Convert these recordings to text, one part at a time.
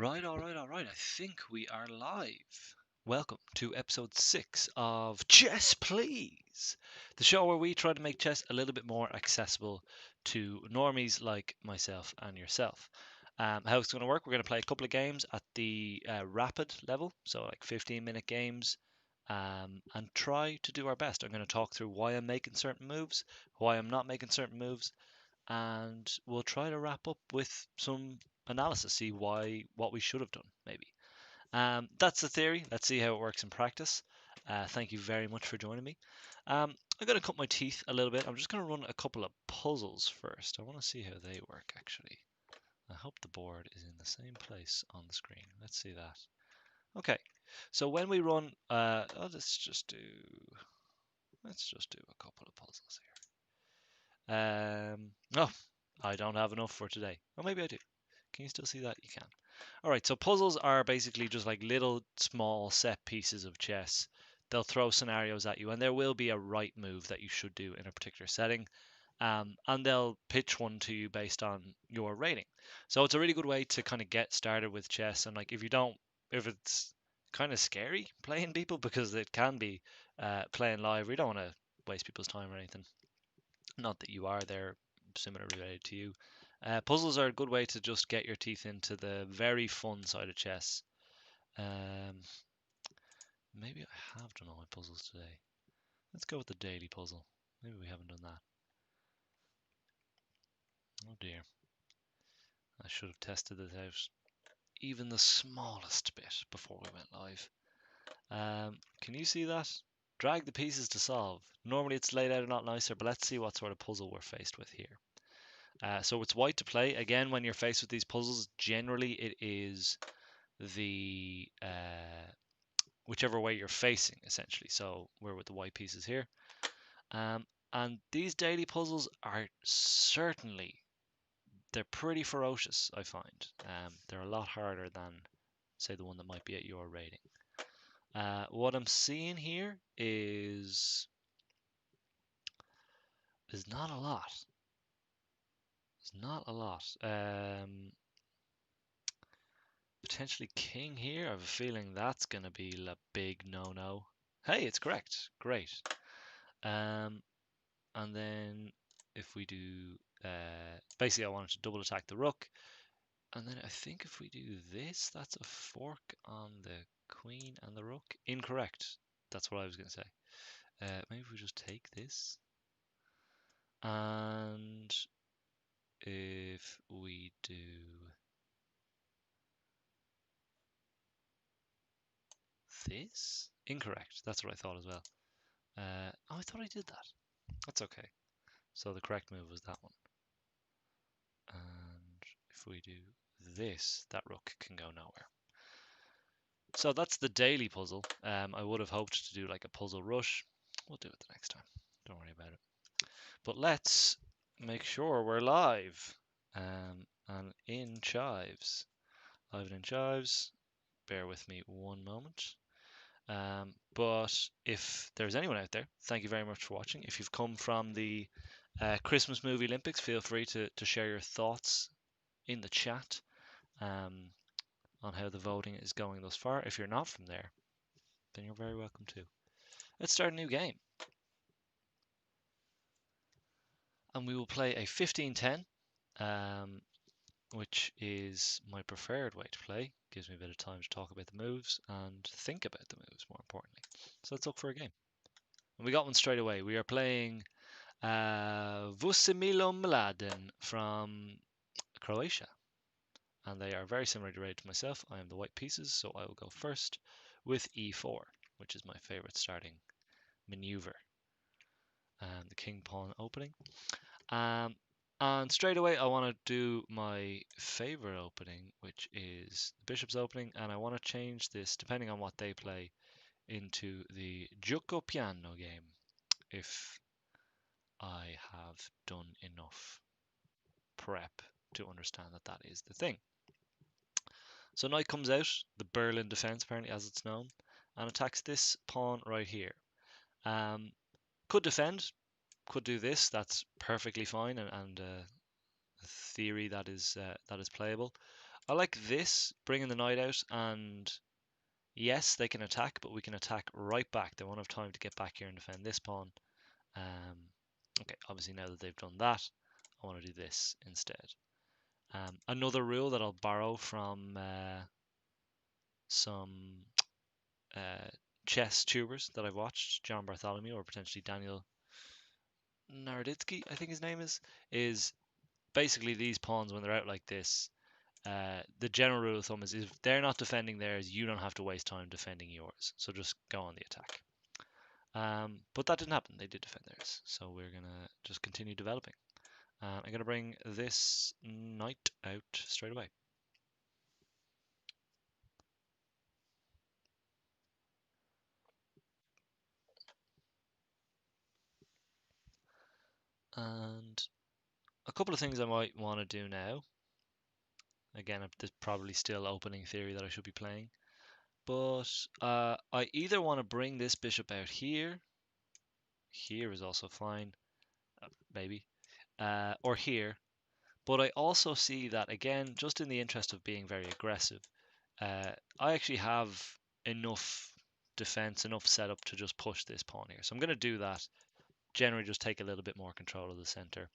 All right. I think we are live. Welcome to episode 6 of Chess Please, the show where we try to make chess a little bit more accessible to normies like myself and yourself. How it's going to work, we're going to play a couple of games at the rapid level, so like 15-minute games, and try to do our best. I'm going to talk through why I'm making certain moves, why I'm not making certain moves, and we'll try to wrap up with some analysis, see what we should have done, maybe. That's the theory. Let's see how it works in practice. Thank you very much for joining me. I'm going to cut my teeth a little bit. I'm just going to run a couple of puzzles first. I want to see how they work, actually. I hope the board is in the same place on the screen. Let's see that. Okay, so when we run, let's just do a couple of puzzles here. Oh, I don't have enough for today. Oh, maybe I do. Can you still see that? You can. All right, so puzzles are basically just like little small set pieces of chess. They'll throw scenarios at you, and there will be a right move that you should do in a particular setting. And they'll pitch one to you based on your rating. So it's a really good way to kind of get started with chess. And like if it's kind of scary playing people because it can be playing live, we don't want to waste people's time or anything. Not that you are, they're similarly related to you. Puzzles are a good way to just get your teeth into the very fun side of chess. Um, Maybe I have done all my puzzles today. Let's go with the daily puzzle. Maybe we haven't done that. Oh dear. I should have tested this out even the smallest bit before we went live. Can you see that? Drag the pieces to solve. Normally it's laid out a lot nicer, but let's see what sort of puzzle we're faced with here. So it's white to play. Again, when you're faced with these puzzles, generally it is the whichever way you're facing, essentially. So we're with the white pieces here. And these daily puzzles are certainly, they're pretty ferocious, I find. They're a lot harder than, say, the one that might be at your rating. What I'm seeing here is not a lot. It's not a lot. Potentially king here. I have a feeling that's going to be a big no-no. Hey, it's correct. Great. And then if we do, basically I wanted to double attack the rook. And then I think if we do this, that's a fork on the queen and the rook. Incorrect. That's what I was going to say. Maybe we just take this. And if we do this? Incorrect. That's what I thought as well. Oh, I thought I did that. That's okay. So the correct move was that one. And if we do this, that rook can go nowhere. So that's the daily puzzle. I would have hoped to do like a puzzle rush. We'll do it the next time. Don't worry about it. But let's make sure we're live. And in chives. Live and in chives. Bear with me one moment. But if there's anyone out there, thank you very much for watching. If you've come from the Christmas movie Olympics, feel free to share your thoughts in the chat on how the voting is going thus far. If you're not from there, then you're very welcome too. Let's start a new game. And we will play a 15-10, which is my preferred way to play. Gives me a bit of time to talk about the moves and think about the moves, more importantly. So let's look for a game. And we got one straight away. We are playing Vucimilo Mladen from Croatia. And they are very similar to myself. I am the white pieces, so I will go first with e4, which is my favorite starting maneuver. And the king pawn opening. And straight away, I want to do my favorite opening, which is the bishop's opening, and I want to change this, depending on what they play, into the Gioco Piano game, if I have done enough prep to understand that that is the thing. So knight comes out, the Berlin defense apparently as it's known, and attacks this pawn right here. Could defend, could do this, that's perfectly fine, and a theory that is playable. I like this, bringing the knight out, and yes, they can attack, but we can attack right back. They won't have time to get back here and defend this pawn. Okay, obviously now that they've done that, I want to do this instead. Another rule that I'll borrow from some chess tubers that I've watched, John Bartholomew or potentially Daniel Naroditsky, I think his name is basically these pawns when they're out like this. The general rule of thumb is if they're not defending theirs, you don't have to waste time defending yours. So just go on the attack. But that didn't happen. They did defend theirs. So we're going to just continue developing. I'm going to bring this knight out straight away. And a couple of things I might want to do now. Again, there's probably still opening theory that I should be playing. But I either want to bring this bishop out here. Here is also fine, maybe. Or here. But I also see that, again, just in the interest of being very aggressive, I actually have enough defense, enough setup to just push this pawn here. So I'm going to do that. Generally just take a little bit more control of the center.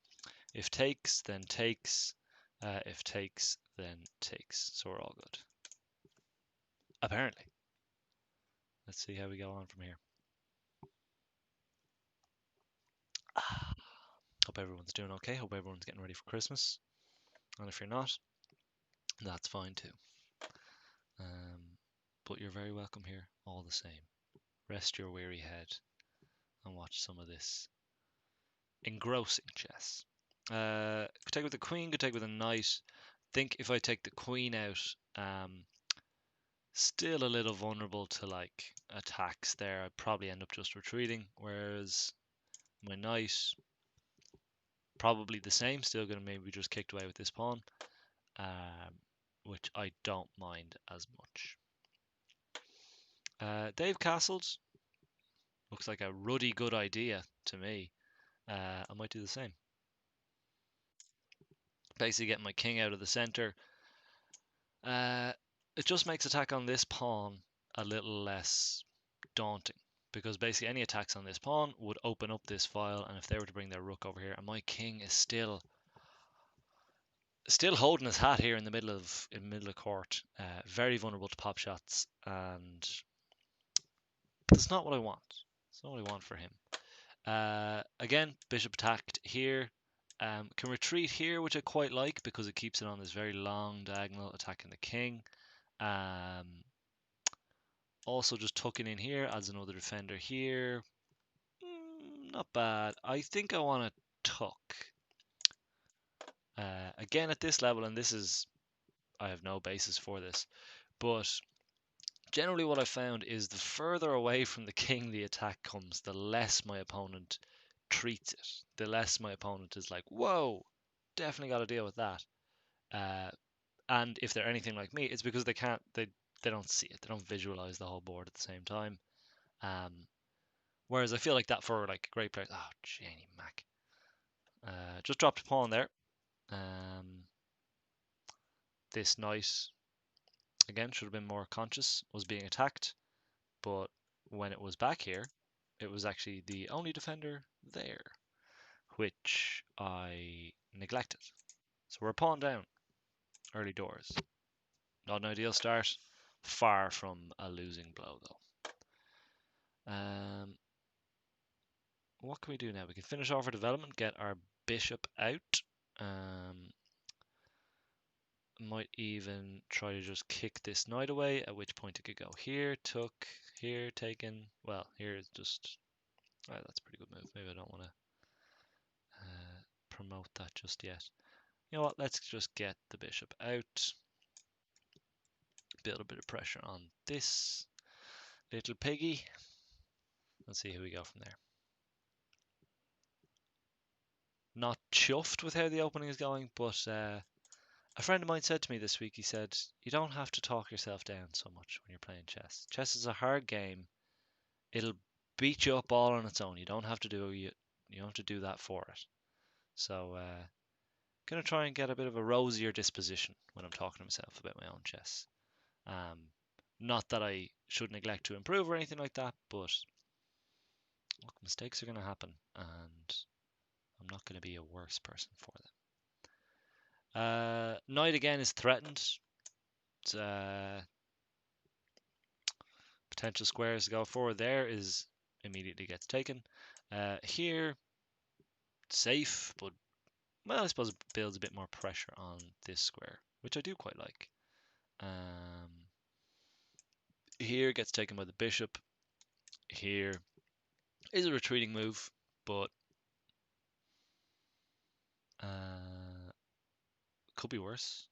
If takes, then takes. If takes, then takes. So we're all good. Apparently. Let's see how we go on from here. Hope everyone's doing okay. Hope everyone's getting ready for Christmas. And if you're not, that's fine too. But you're very welcome here all the same. Rest your weary head and watch some of this engrossing chess. Could take with the queen, could take with a knight. Think if I take the queen out, still a little vulnerable to like attacks there. I'd probably end up just retreating. Whereas my knight, probably the same. Still going to maybe just kicked away with this pawn, which I don't mind as much. They've castled. Looks like a ruddy good idea to me. I might do the same. Basically getting my king out of the center. It just makes attack on this pawn a little less daunting. Because basically any attacks on this pawn would open up this file, and if they were to bring their rook over here, and my king is still holding his hat here in the middle of court, very vulnerable to pop shots, and that's not what I want. It's not what I want for him. Again, bishop attacked here. Can retreat here, which I quite like because it keeps it on this very long diagonal, attacking the king. Also just tucking in here, adds another defender here. Not bad. I think I want to tuck. Again, at this level, and this is, I have no basis for this, but generally what I found is the further away from the king the attack comes, the less my opponent treats it. The less my opponent is like, whoa, definitely got to deal with that. And if they're anything like me, it's because they don't see it. They don't visualize the whole board at the same time. Whereas I feel like that for like great players. Oh, Janie Mac. Just dropped a pawn there. This knight, again, should have been more conscious, was being attacked. But when it was back here, it was actually the only defender there, which I neglected. So we're a pawn down, early doors. Not an ideal start, far from a losing blow though. What can we do now? We can finish off our development, get our bishop out. Might even try to just kick this knight away, at which point it could go here, took, here, taken. Well, here is just, that's a pretty good move. Maybe I don't want to promote that just yet. You know what, let's just get the bishop out. Build a bit of pressure on this little piggy. Let's see how we go from there. Not chuffed with how the opening is going, but a friend of mine said to me this week, he said, you don't have to talk yourself down so much when you're playing chess. Chess is a hard game. It'll beat you up all on its own. You don't have to do that for it. So Gonna try and get a bit of a rosier disposition when I'm talking to myself about my own chess. Not that I should neglect to improve or anything like that, but look, mistakes are gonna happen, and I'm not gonna be a worse person for them. Knight again is threatened. It's, potential squares to go for there is immediately gets taken. Here, safe, but well, I suppose it builds a bit more pressure on this square, which I do quite like. Here gets taken by the bishop. Here is a retreating move, but could be worse.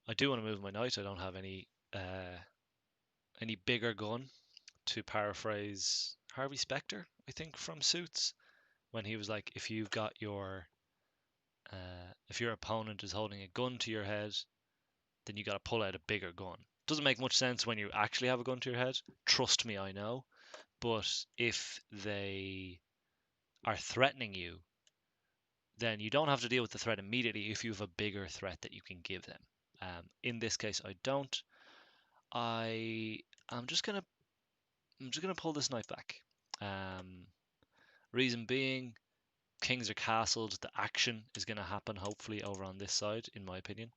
I do want to move my knight. I don't have any bigger gun, to paraphrase Harvey Specter, I think, from Suits, when he was like, if you've got your if your opponent is holding a gun to your head, then you got to pull out a bigger gun. Doesn't make much sense when you actually have a gun to your head. Trust me, I know. But if they are threatening you, then you don't have to deal with the threat immediately if you have a bigger threat that you can give them. In this case, I don't. I'm just gonna pull this knight back. Reason being, kings are castled. The action is gonna happen hopefully over on this side, in my opinion.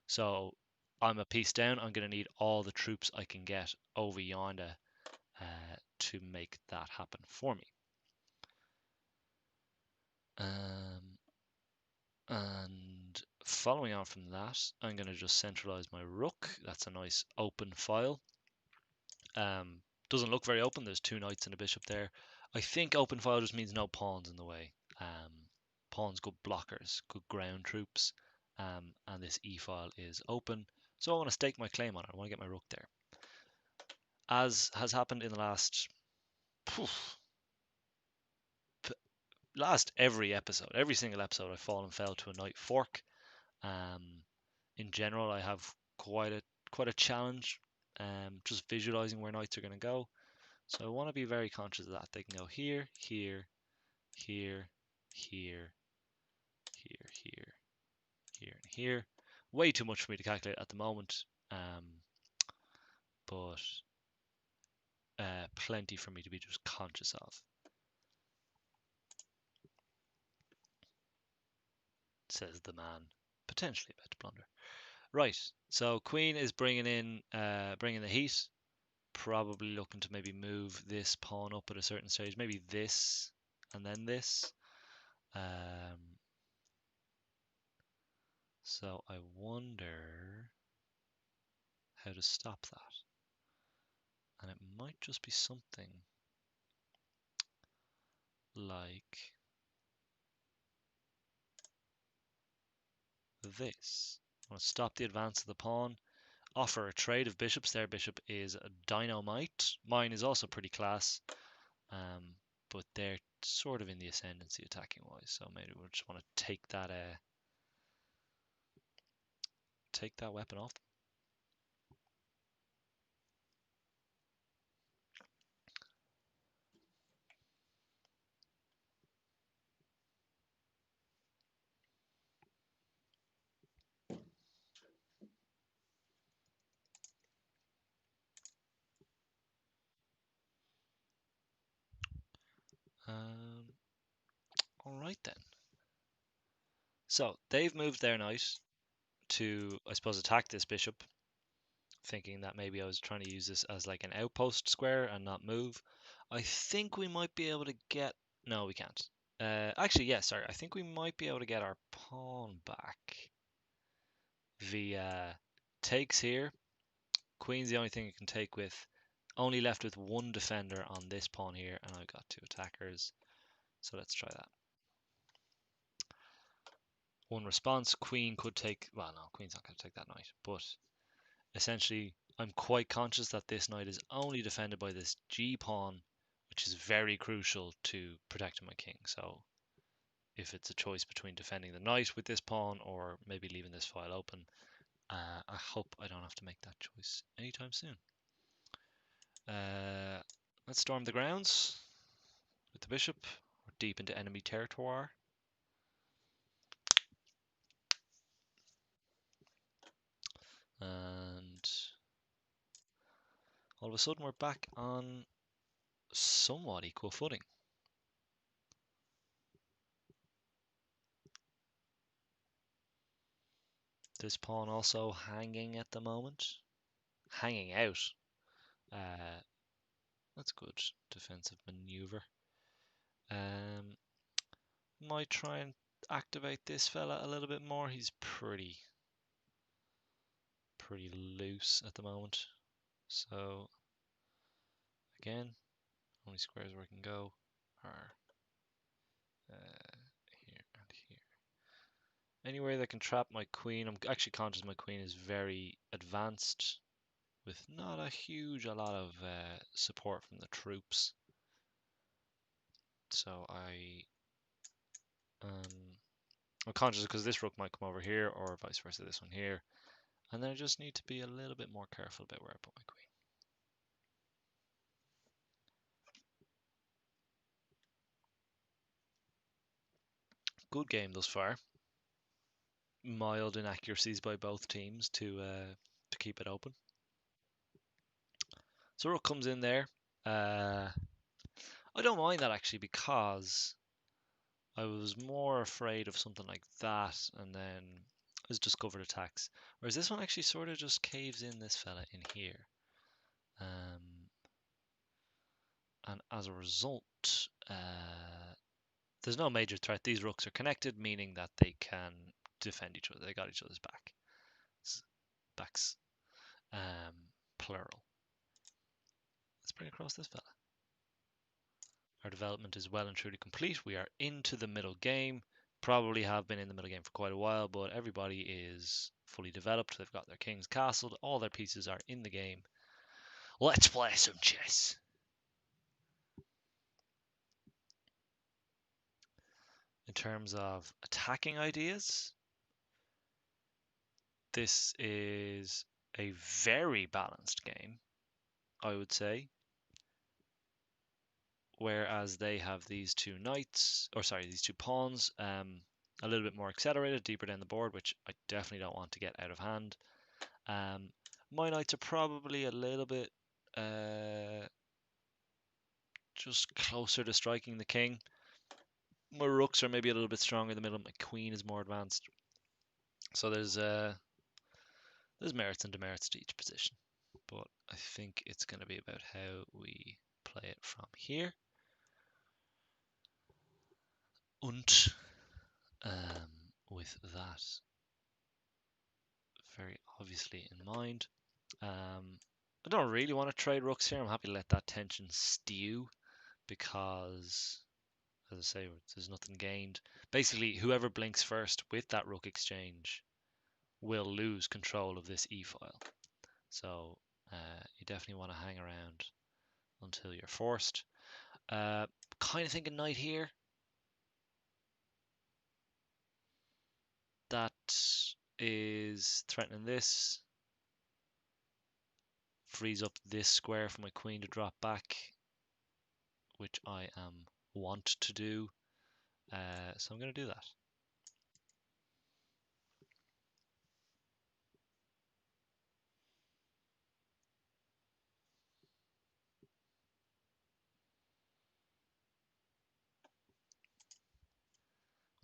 So I'm a piece down. I'm gonna need all the troops I can get over yonder to make that happen for me. And following on from that, I'm going to just centralize my rook. That's a nice open file. Doesn't look very open. There's two knights and a bishop there. I think open file just means no pawns in the way. Pawns, good blockers, good ground troops. And this e file is open. So I want to stake my claim on it. I want to get my rook there. As has happened in the every episode, every single episode, I fall and fell to a knight fork. In general, I have quite a challenge, just visualizing where knights are going to go. So I want to be very conscious of that. They can go here, here, here, here, here, here, here, and here. Way too much for me to calculate at the moment, but plenty for me to be just conscious of. Says the man, potentially about to blunder. Right, so Queen is bringing the heat. Probably looking to maybe move this pawn up at a certain stage, maybe this and then this. So I wonder how to stop that. And it might just be something like this. I want to stop the advance of the pawn, offer a trade of bishops. Their bishop is a dynamite. Mine is also pretty class, but they're sort of in the ascendancy attacking wise. So maybe we'll just want to take that weapon off them. All right then. So they've moved their knight to, I suppose, attack this bishop, thinking that maybe I was trying to use this as like an outpost square and not move. I think we might be able to get... No, we can't. Actually, yeah, sorry. I think we might be able to get our pawn back via takes here. Queen's the only thing you can take with. Only left with one defender on this pawn here, and I've got two attackers. So let's try that. One response, queen could take... Well, no, queen's not going to take that knight. But essentially, I'm quite conscious that this knight is only defended by this g-pawn, which is very crucial to protecting my king. So if it's a choice between defending the knight with this pawn or maybe leaving this file open, I hope I don't have to make that choice anytime soon. Let's storm the grounds with the bishop. We're deep into enemy territory. And all of a sudden we're back on somewhat equal footing. This pawn also hanging at the moment. Hanging out. That's good defensive maneuver. Might try and activate this fella a little bit more. He's pretty loose at the moment. So again, only squares where I can go are here and here. Anywhere that can trap my queen. I'm actually conscious my queen is very advanced with not a lot of support from the troops. So I'm conscious because this rook might come over here or vice versa, this one here. And then I just need to be a little bit more careful about where I put my queen. Good game thus far. Mild inaccuracies by both teams to keep it open. So rook comes in there. I don't mind that actually because I was more afraid of something like that and then as discovered attacks. Whereas this one actually sort of just caves in this fella in here. And as a result, there's no major threat. These rooks are connected, meaning that they can defend each other. They got each other's backs, plural. Let's bring across this fella. Our development is well and truly complete. We are into the middle game. Probably have been in the middle game for quite a while, but everybody is fully developed. They've got their kings castled. All their pieces are in the game. Let's play some chess. In terms of attacking ideas, this is a very balanced game, I would say. Whereas they have these two knights, or sorry, these two pawns, a little bit more accelerated, deeper down the board, which I definitely don't want to get out of hand. My knights are probably a little bit just closer to striking the king. My rooks are maybe a little bit stronger in the middle. My queen is more advanced. So there's merits and demerits to each position. But I think it's going to be about how we play it from here. And with that very obviously in mind, I don't really want to trade rooks here. I'm happy to let that tension stew because, as I say, there's nothing gained. Basically, whoever blinks first with that rook exchange will lose control of this e-file. So you definitely want to hang around until you're forced. Kind of thinking knight here. That is threatening this. Frees up this square for my queen to drop back, which I want to do. So I'm going to do that.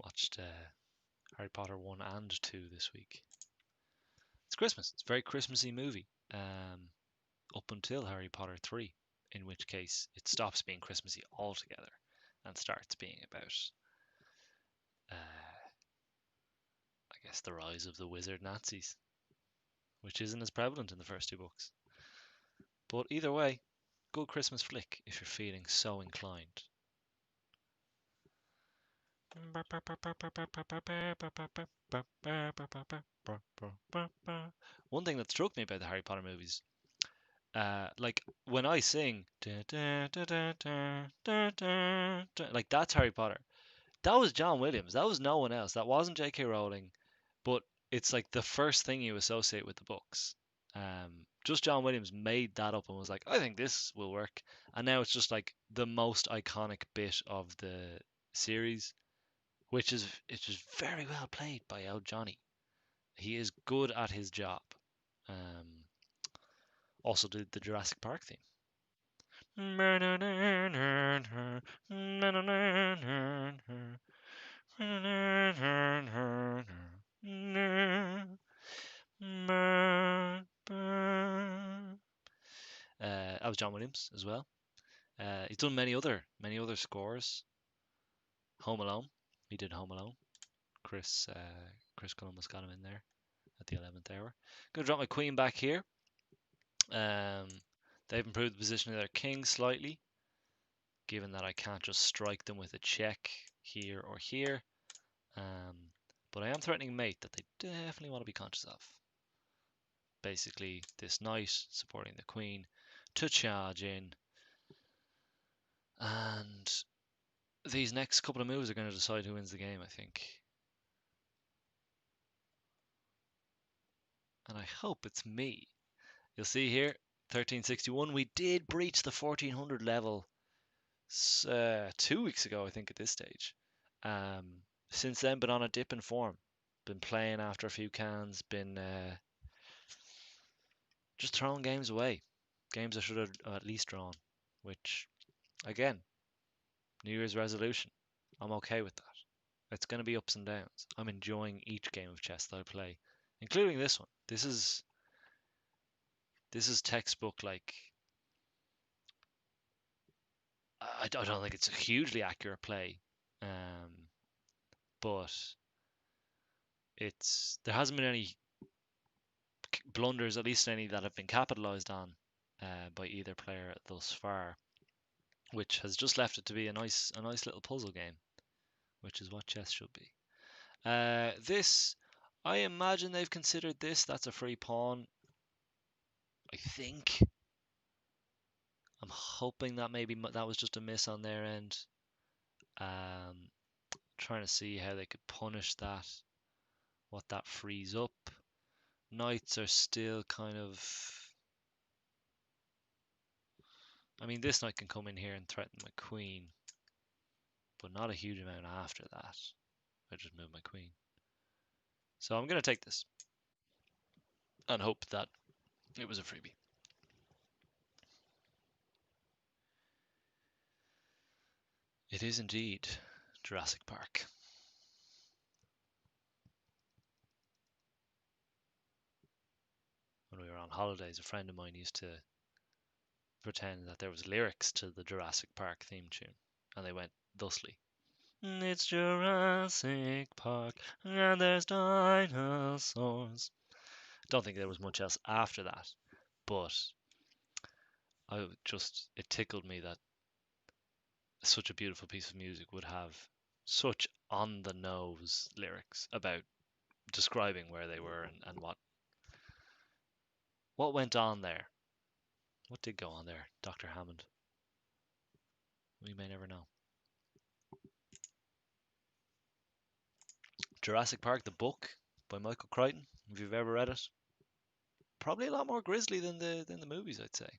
Watched Harry Potter 1 and 2 this week. It's Christmas. It's a very Christmassy movie. Up until Harry Potter 3, in which case it stops being Christmassy altogether and starts being about, I guess, the rise of the wizard Nazis, which isn't as prevalent in the first two books. But either way, good Christmas flick if you're feeling so inclined. One thing that struck me about the Harry Potter movies, like when I sing, like that's Harry Potter. That was John Williams. That was no one else. That wasn't J.K. Rowling, but it's like the first thing you associate with the books. Just John Williams made that up and was like, I think this will work. And now it's just like the most iconic bit of the series, which is very well played by El Johnny. He is good at his job. Um, Also did the Jurassic Park theme. That was John Williams as well. He's done many other scores. Home Alone, he did Home Alone. Chris Columbus got him in there at the 11th hour. Gonna drop my queen back here. Um, they've improved the position of their king slightly, given that I can't just strike them with a check here or here. But I am threatening mate that they definitely want to be conscious of. Basically, this knight supporting the queen to charge in. And these next couple of moves are going to decide who wins the game, I think. And I hope it's me. You'll see here, 1361. We did breach the 1400 level 2 weeks ago, I think, at this stage. Since then, been on a dip in form. Been playing after a few cans. Been just throwing games away. Games I should have at least drawn. Which, again, New Year's resolution. I'm okay with that. It's going to be ups and downs. I'm enjoying each game of chess that I play, including this one. This is textbook. Like, I don't think it's a hugely accurate play, but there hasn't been any blunders, at least any that have been capitalized on by either player thus far, which has just left it to be a nice little puzzle game, which is what chess should be. This, I imagine they've considered this. That's a free pawn. I think. I'm hoping that maybe that was just a miss on their end. Trying to see how they could punish that, what that frees up. Knights are still kind of. I mean, this knight can come in here and threaten my queen, but not a huge amount after that. I just move my queen. So I'm going to take this and hope that it was a freebie. It is indeed Jurassic Park. When we were on holidays, a friend of mine used to pretend that there was lyrics to the Jurassic Park theme tune, and they went thusly. It's Jurassic Park, and there's dinosaurs. Don't think there was much else after that, but it tickled me that such a beautiful piece of music would have such on the nose lyrics about describing where they were and what went on there. What did go on there, Dr. Hammond? We may never know. Jurassic Park, the book by Michael Crichton. If you've ever read it, probably a lot more grisly than the movies, I'd say.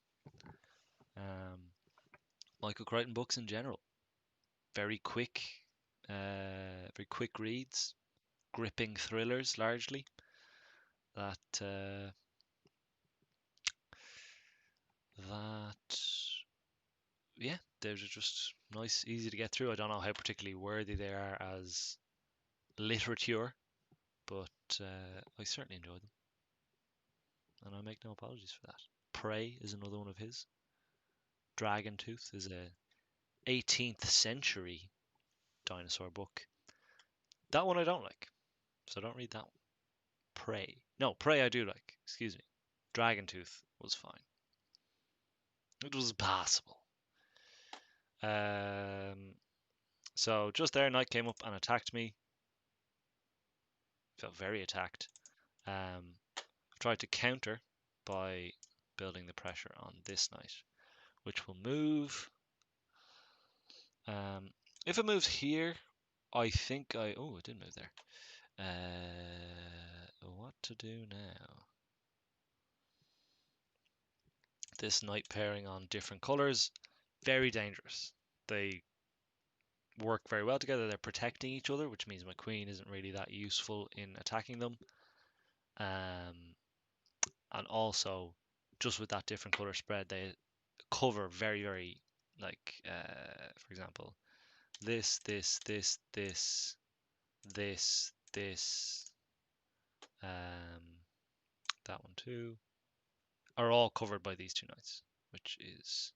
Michael Crichton books in general, very quick reads, gripping thrillers largely. That yeah, they're just nice, easy to get through. I don't know how particularly worthy they are as literature, but I certainly enjoy them, and I make no apologies for that. Prey is another one of his. Dragon Tooth is a 18th century dinosaur book. That one I don't like, so don't read that one. Prey I do like. Excuse me. Dragon Tooth was fine. It was passable. So just there, knight came up and attacked me. Felt very attacked. Tried to counter by building the pressure on this knight, which will move. If it moves here, I think oh, it did move there. What to do now? This knight pairing on different colors, very dangerous. They work very well together. They're protecting each other, which means my queen isn't really that useful in attacking them. And also, just with that different color spread, they cover very, very, like, for example, this, um, that one too, are all covered by these two knights, which is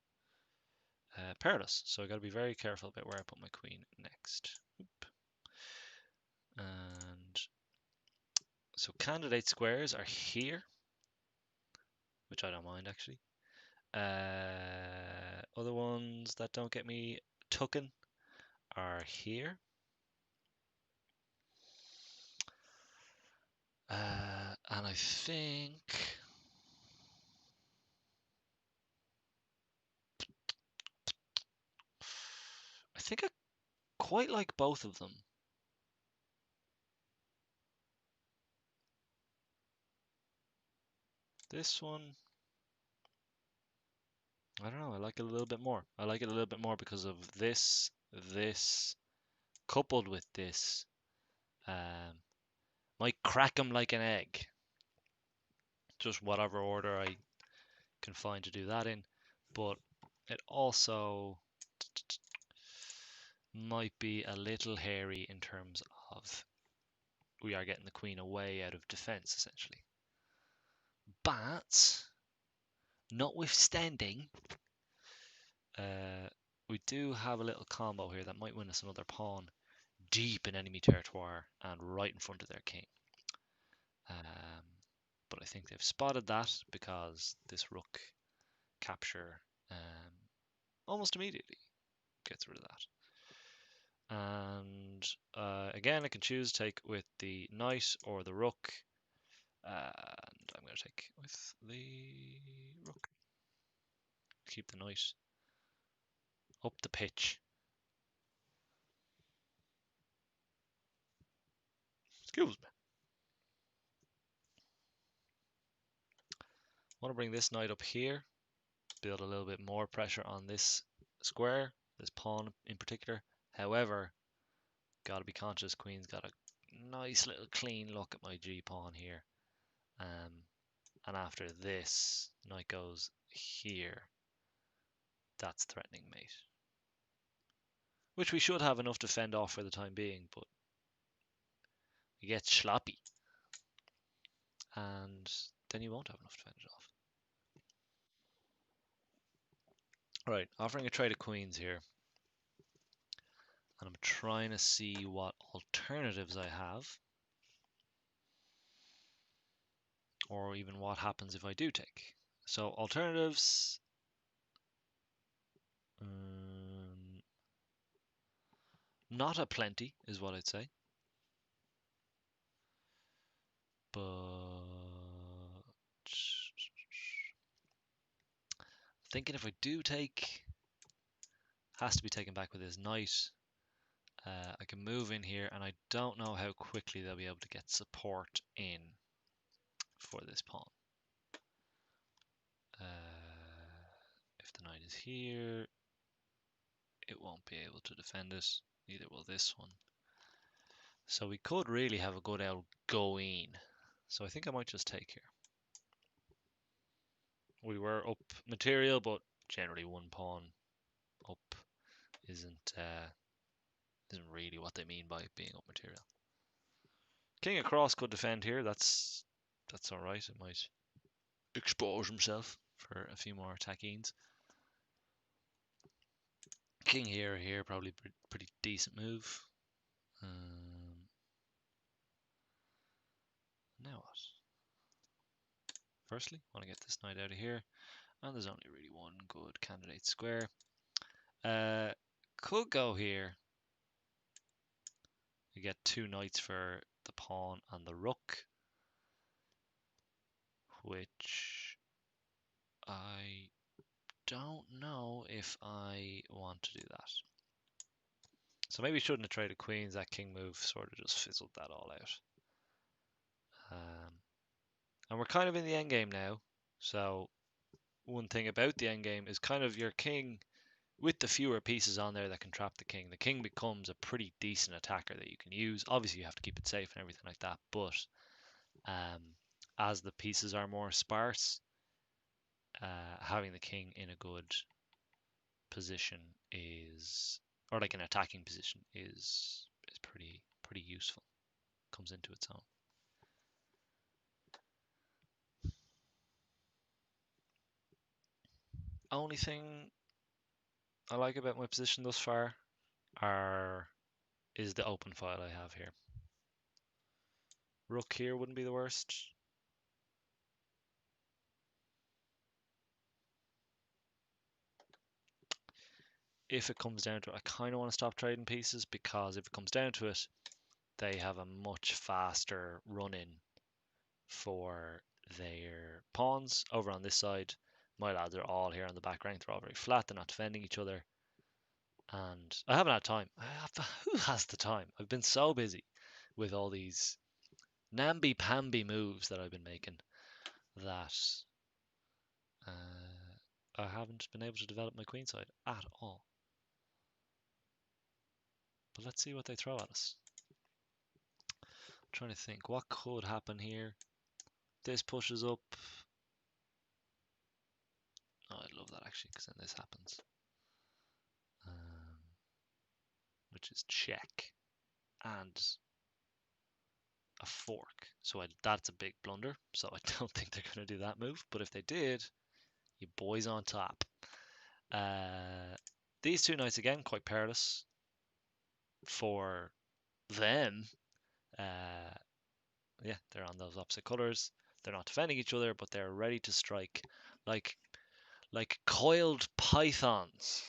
perilous. So I got to be very careful about where I put my queen next. Oop. And so candidate squares are here, which I don't mind actually. Other ones that don't get me tucking are here. And I think I quite like both of them. This one, I don't know, I like it a little bit more. I like it a little bit more because of this, coupled with this. Might crack them like an egg. Just whatever order I can find to do that in. But it also might be a little hairy in terms of we are getting the queen away out of defense, essentially. But, notwithstanding, we do have a little combo here that might win us another pawn deep in enemy territoire and right in front of their king. But I think they've spotted that because this rook capture almost immediately gets rid of that. And again, I can choose to take with the knight or the rook. And I'm going to take with the rook. Keep the knight up the pitch. Excuse me. I want to bring this knight up here, build a little bit more pressure on this square, this pawn in particular. However, got to be conscious, queen's got a nice little clean look at my g pawn here. And after this, knight goes here. That's threatening mate. Which we should have enough to fend off for the time being, but he gets sloppy. And then you won't have enough to fend it off. Right, offering a trade of queens here. And I'm trying to see what alternatives I have. Or even what happens if I do take. So alternatives... not a plenty is what I'd say. But... thinking if I do take... has to be taken back with his knight. I can move in here, and I don't know how quickly they'll be able to get support in for this pawn. If the knight is here, it won't be able to defend it. Neither will this one. So we could really have a good outgoing. So I think I might just take here. We were up material, but generally one pawn up isn't really what they mean by being up material. King across could defend here. That's all right. It might expose himself for a few more attackings. King here, probably pretty decent move. Now what? Firstly, want to get this knight out of here, and there's only really one good candidate square. Could go here. You get two knights for the pawn and the rook, which I don't know if I want to do that. So maybe shouldn't have traded queens. That king move sort of just fizzled that all out. And we're kind of in the endgame now. So one thing about the endgame is kind of your king with the fewer pieces on there that can trap the king becomes a pretty decent attacker that you can use. Obviously, you have to keep it safe and everything like that, but as the pieces are more sparse, having the king in a good position is, or like an attacking position is pretty useful. Comes into its own. Only thing I like about my position thus far is the open file I have here. Rook here wouldn't be the worst. If it comes down to it, I kind of want to stop trading pieces, because if it comes down to it, they have a much faster run-in for their pawns. Over on this side, my lads are all here on the back rank. They're all very flat. They're not defending each other. And I haven't had time. Who has the time? I've been so busy with all these namby-pamby moves that I've been making that I haven't been able to develop my queenside at all. But let's see what they throw at us. I'm trying to think what could happen here. This pushes up. Oh, I'd love that actually, because then this happens. Which is check and a fork. So that's a big blunder. So I don't think they're going to do that move. But if they did, you boys on top. These two knights again, quite perilous for them. Yeah, they're on those opposite colors. They're not defending each other, but they're ready to strike like coiled pythons.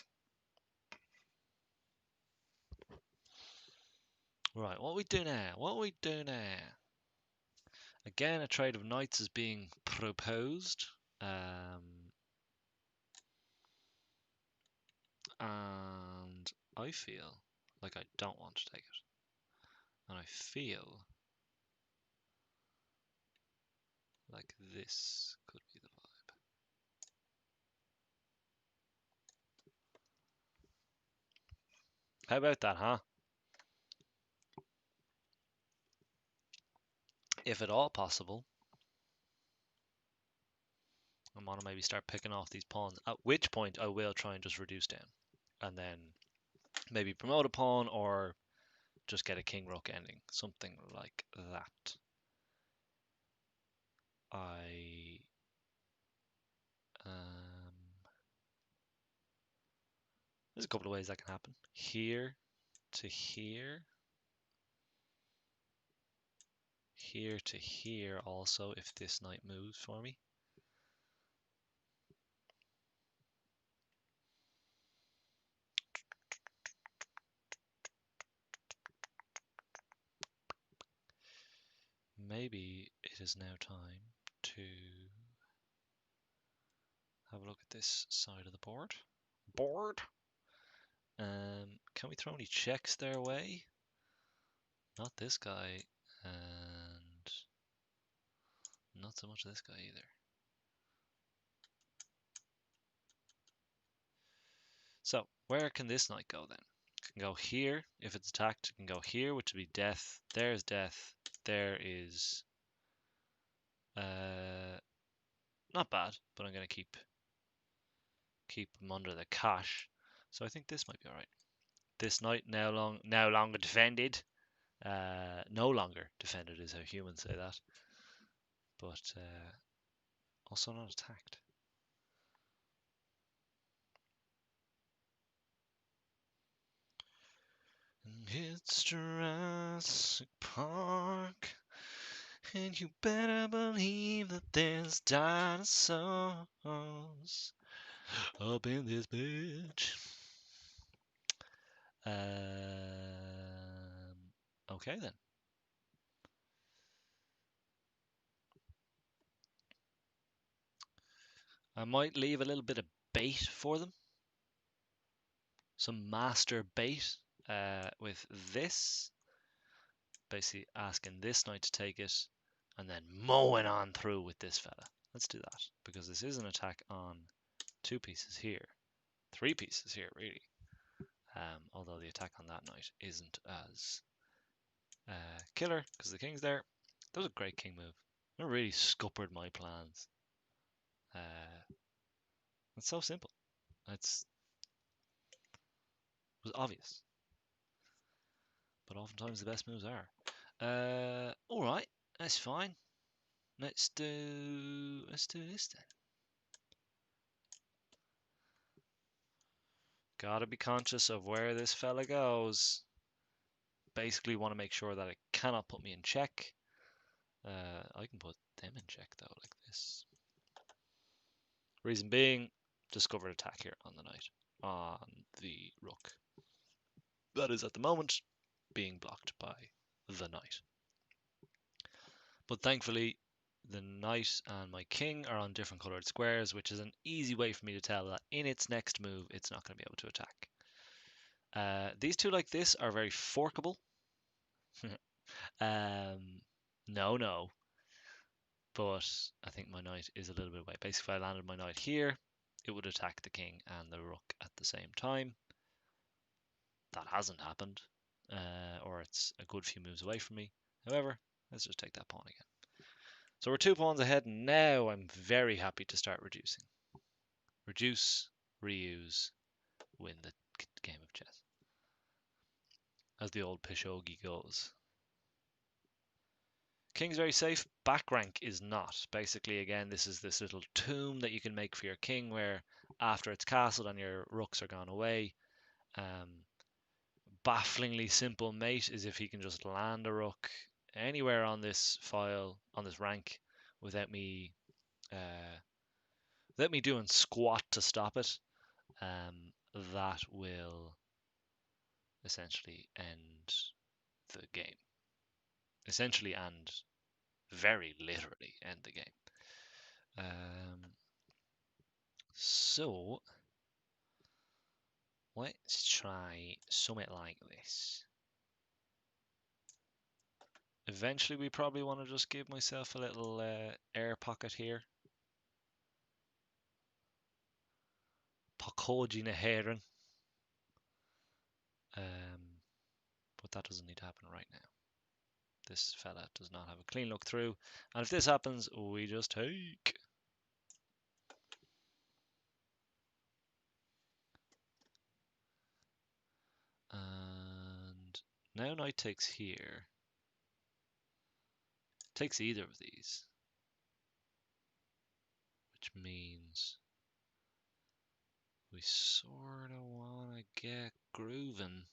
Right, what we do now? What we do now? Again, a trade of knights is being proposed. And I feel like I don't want to take it. And I feel like this could be the vibe. How about that, huh? If at all possible, I want to maybe start picking off these pawns, at which point I will try and just reduce down. And then maybe promote a pawn or just get a king rook ending. Something like that. There's a couple of ways that can happen. Here to here. Here to here also, if this knight moves for me. Maybe it is now time to have a look at this side of the board. Can we throw any checks their way? Not this guy, and not so much this guy either. So where can this knight go then? It can go here if it's attacked. It can go here, which would be death. There's death. There is not bad, but I'm gonna keep them under the cash. So I think this might be alright. This knight now longer defended. No longer defended is how humans say that. But also not attacked. It's Jurassic Park, and you better believe that there's dinosaurs up in this bitch. Okay then. I might leave a little bit of bait for them. Some master bait with this. Basically asking this knight to take it and then mowing on through with this fella. Let's do that, because this is an attack on two pieces here. 3 pieces here, really. Although the attack on that knight isn't as killer because the king's there. That was a great king move. It really scuppered my plans. It's so simple. It was obvious, but oftentimes the best moves are. All right, that's fine. Let's do this then. Gotta be conscious of where this fella goes. Basically, want to make sure that it cannot put me in check. I can put them in check though, like this. Reason being, discovered attack here on the knight, on the rook. That is at the moment being blocked by the knight. But thankfully, the knight and my king are on different coloured squares, which is an easy way for me to tell that in its next move, it's not going to be able to attack. These two like this are very forkable. No. But I think my knight is a little bit away. Basically, if I landed my knight here, it would attack the king and the rook at the same time. That hasn't happened, or it's a good few moves away from me. However, let's just take that pawn again. So we're 2 pawns ahead now. I'm very happy to start reducing. Reduce, reuse, win the game of chess. As the old Pishogi goes. King's very safe. Back rank is not. Basically, again, this is this little tomb that you can make for your king where after it's castled and your rooks are gone away, bafflingly simple mate is if he can just land a rook anywhere on this file, on this rank, without me doing squat to stop it. That will essentially end the game. Essentially and very literally end the game. So let's try something like this. Eventually we probably want to just give myself a little air pocket here. Pokoji na heron. But that doesn't need to happen right now. This fella does not have a clean look through. And if this happens, we just take. And now knight takes here. Takes either of these. Which means we sort of want to get grooving.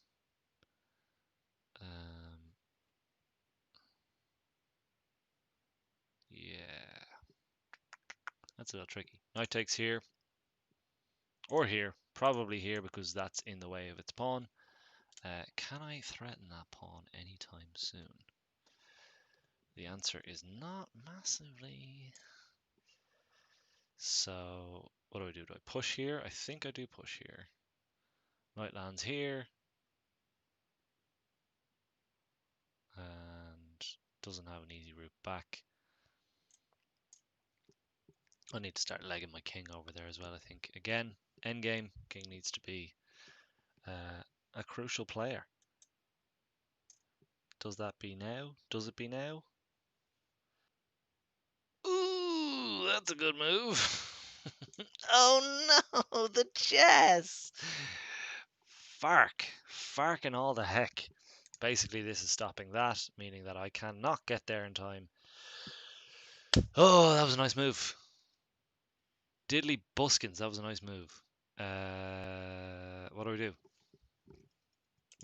Yeah. That's a little tricky. Knight takes here. Or here. Probably here because that's in the way of its pawn. Can I threaten that pawn anytime soon? The answer is not massively. So what do? Do I push here? I think I do push here. Knight lands here. And doesn't have an easy route back. I need to start legging my king over there as well, I think. Again, endgame, king needs to be a crucial player. Does that be now? Does it be now? Ooh, that's a good move. Oh no, the chess! Fark and all the heck. Basically, this is stopping that, meaning that I cannot get there in time. Oh, that was a nice move. Diddley Buskins, that was a nice move. What do?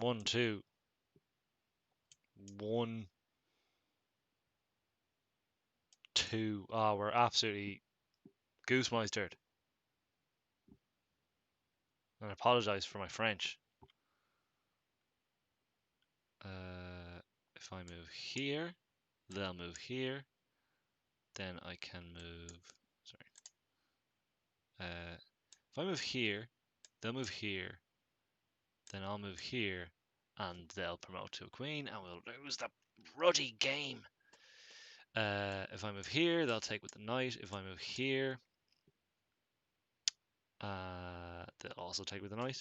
1, 2. 1, 2. Oh, we're absolutely goose-meistered. And I apologize for my French. If I move here, they'll move here. Then I can move. Sorry. If I move here, they'll move here. Then I'll move here, and they'll promote to a queen, and we'll lose the ruddy game. If I move here, they'll take with the knight. If I move here, they'll also take with the knight.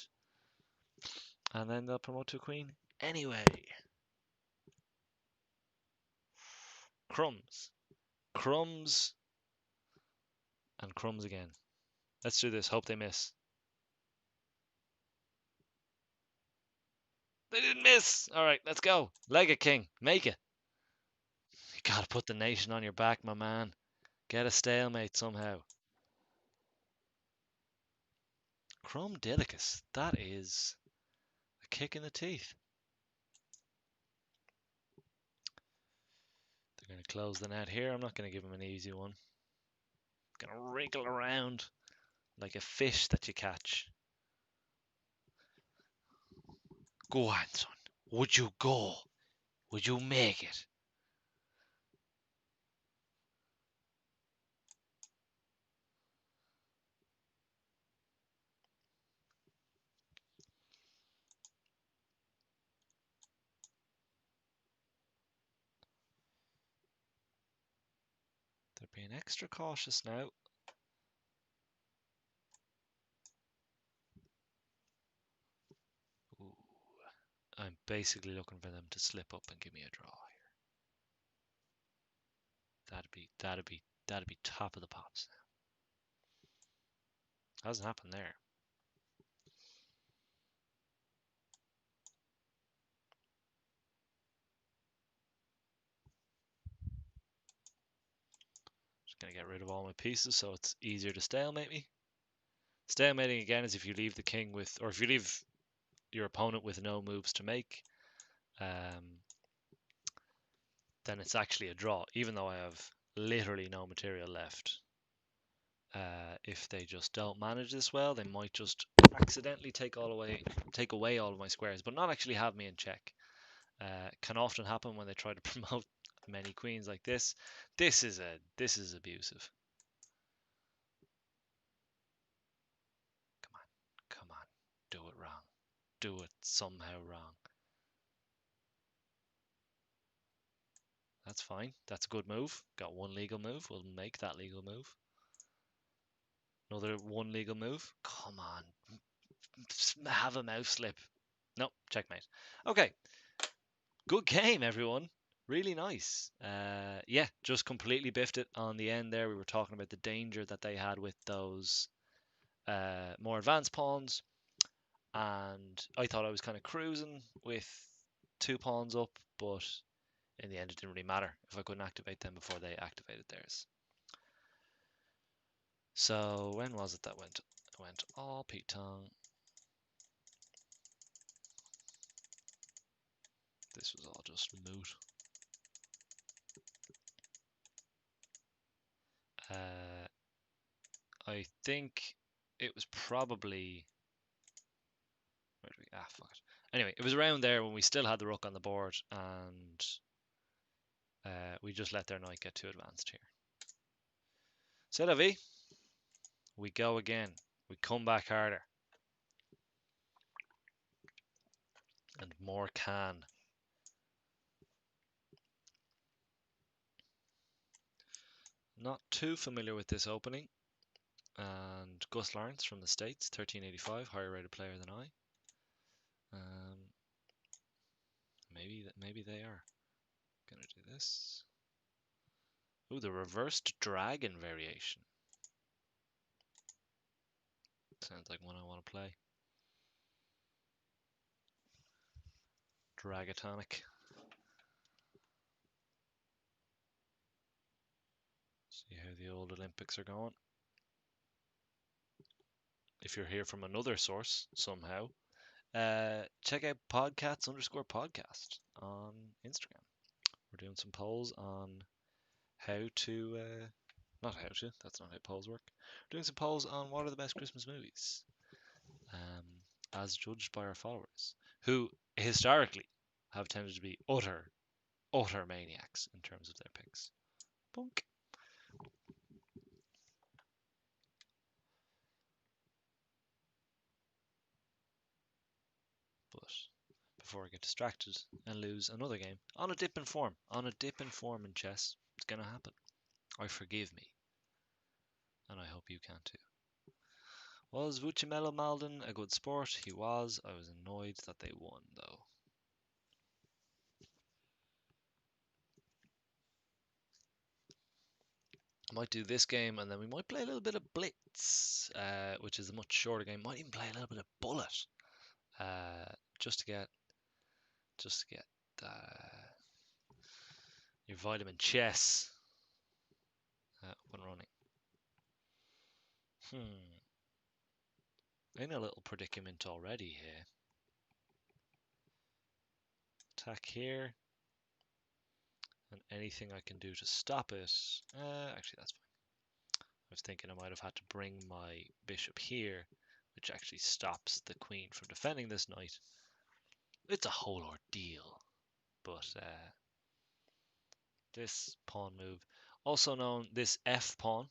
And then they'll promote to a queen anyway. Crumbs. Crumbs. And crumbs again. Let's do this. Hope they miss. They didn't miss. All right, let's go. Leg it, king. Make it. You gotta put the nation on your back, my man. Get a stalemate somehow. Crum Delicus. That is a kick in the teeth. They're going to close the net here. I'm not going to give him an easy one. Going to wriggle around like a fish that you catch. Go on, son. Would you go? Would you make it? They're being extra cautious now. Ooh. I'm basically looking for them to slip up and give me a draw here. That'd be top of the pops now. Hasn't happened there. Just gonna get rid of all my pieces so it's easier to stalemate me. Stalemating again is if you leave the king with, or if you leave your opponent with no moves to make, then it's actually a draw, even though I have literally no material left. If they just don't manage this well, they might just accidentally take away all of my squares, but not actually have me in check. Can often happen when they try to promote many queens like this. This is abusive. Come on, do it wrong. Do it somehow wrong. That's fine. That's a good move. Got one legal move. We'll make that legal move. Another one legal move. Come on. Have a mouse slip. Nope. Checkmate. Okay. Good game, everyone. Really nice. Yeah, just completely biffed it on the end there. We were talking about the danger that they had with those more advanced pawns. And I thought I was kind of cruising with 2 pawns up, but in the end it didn't really matter if I couldn't activate them before they activated theirs. So when was it that went all Pete Tong? This was all just moot. I think it was probably, where did we, fuck it. Anyway, it was around there when we still had the rook on the board, and we just let their knight get too advanced here. C'est la vie. We go again. We come back harder. And more can. Not too familiar with this opening. And Gus Lawrence from the States, 1385, higher rated player than I. Maybe they are. Gonna do this. Ooh, the reversed dragon variation. Sounds like one I want to play. Dragatonic. See how the old Olympics are going. If you're here from another source somehow, check out podcasts_podcast on Instagram. We're doing some polls on how to, not how to, that's not how polls work. We're doing some polls on what are the best Christmas movies, as judged by our followers, who historically have tended to be utter maniacs in terms of their picks. Bunk. But before I get distracted and lose another game on a dip in form, in chess, it's gonna happen. I forgive me, and I hope you can too. Was Vucimelo Malden a good sport? He was. I was annoyed that they won, though. I might do this game, and then we might play a little bit of Blitz, which is a much shorter game. Might even play a little bit of Bullet, uh, just to get uh, your vitamin chess up and running. In a little predicament already here. Attack here. And anything I can do to stop it. Actually, that's fine. I was thinking I might have had to bring my bishop here, which actually stops the queen from defending this knight. It's a whole ordeal. But this pawn move, also known this f pawn,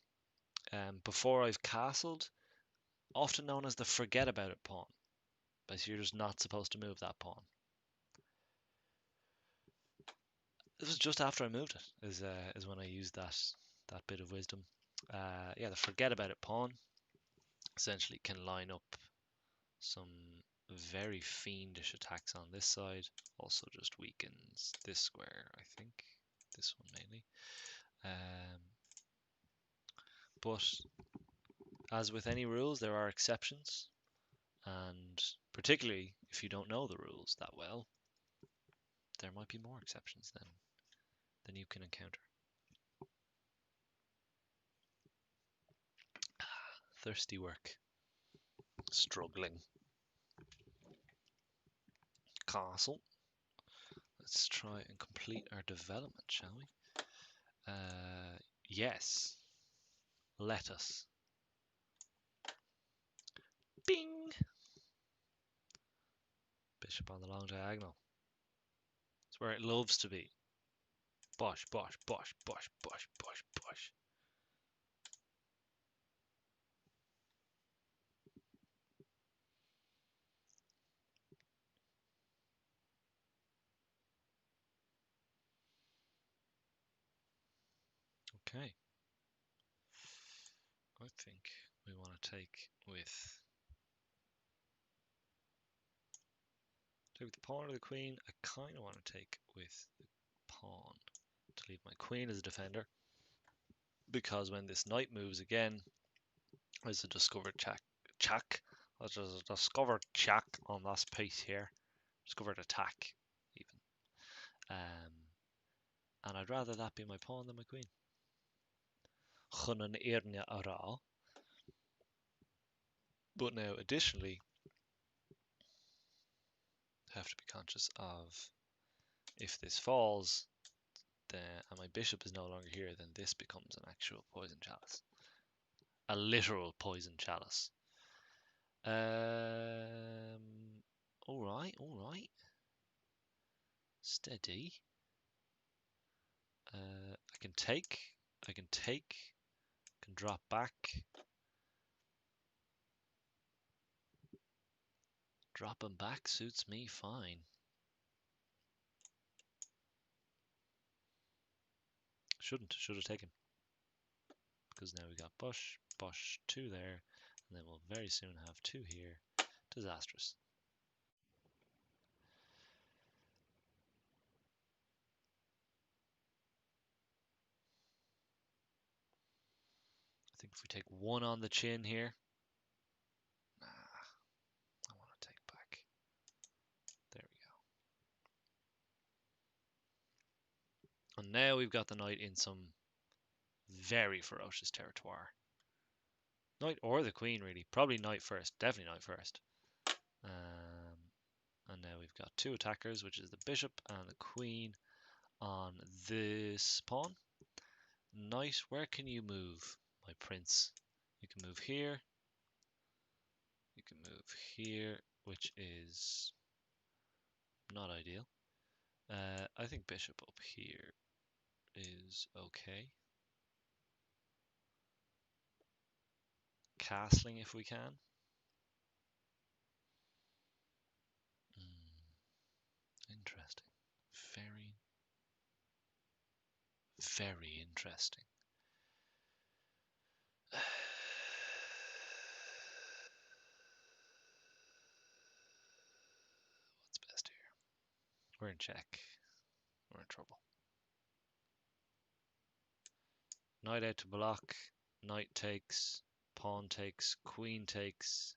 before I've castled, often known as the forget about it pawn. Because you're just not supposed to move that pawn. This was just after I moved it, is when I used that bit of wisdom. Yeah, the forget about it pawn essentially can line up some very fiendish attacks on this side. Also just weakens this square, I think. This one mainly. But as with any rules, there are exceptions. And particularly if you don't know the rules that well, there might be more exceptions than you can encounter. Thirsty work. Struggling. Castle. Let's try and complete our development, shall we? Yes. Let us. Bing! Bishop on the long diagonal. It's where it loves to be. Bosh, bosh, bosh, bosh, bosh, bosh, bosh. Okay. I think we want to take with the pawn or the queen. I kind of want to take with the pawn to leave my queen as a defender, because when this knight moves again, there's a discovered check. There's a discovered check on this piece here. Discovered attack, even. And I'd rather that be my pawn than my queen. But now, additionally, I have to be conscious of, if this falls, and my bishop is no longer here, then this becomes an actual poison chalice. A literal poison chalice. Alright, alright. Steady. I can take, can drop back. Dropping back suits me fine. Should have taken. Because now we got Bush, Bush 2 there, and then we'll very soon have 2 here. Disastrous. I think if we take 1 on the chin here, I want to take back. There we go. And now we've got the knight in some very ferocious territoire. Knight or the queen, really. Probably knight first. Definitely knight first. And now we've got 2 attackers, which is the bishop and the queen on this pawn. Knight, where can you move, my prince? You can move here. You can move here, which is not ideal. I think bishop up here is okay. Castling if we can. Interesting. Very, very interesting. We're in check. We're in trouble. Knight out to block. Knight takes. Pawn takes. Queen takes.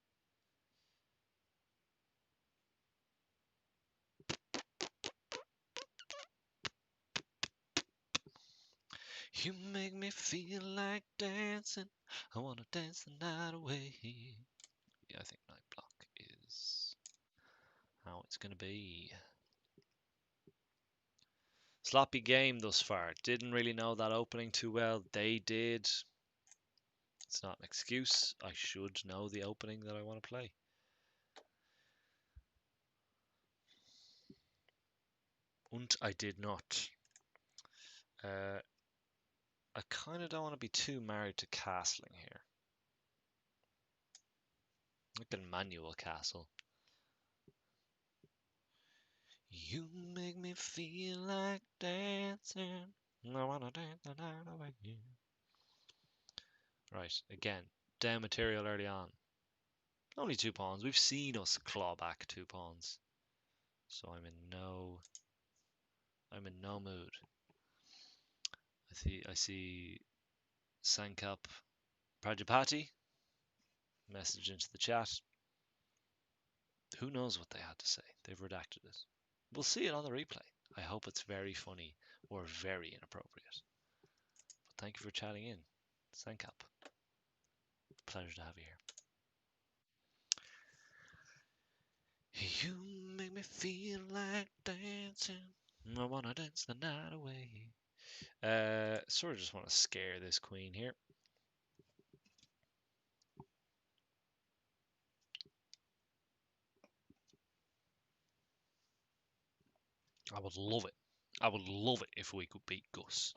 You make me feel like dancing. I wanna dance the night away. Yeah, I think knight block is how it's gonna be. Sloppy game thus far. Didn't really know that opening too well. They did. It's not an excuse. I should know the opening that I want to play. And I did not. I kind of don't want to be too married to castling here. I can manual castle. You make me feel like dancing. I wanna dance the night away. Right, again, down material early on. Only 2 pawns. We've seen us claw back 2 pawns. So I'm in no mood. I see Sankap Prajapati message into the chat. Who knows what they had to say? They've redacted it. We'll see it on the replay. I hope it's very funny or very inappropriate. But thank you for chatting in. Sankap. Pleasure to have you here. You make me feel like dancing. I wanna dance the night away. Sort of just want to scare this queen here. I would love it. I would love it if we could beat Gus.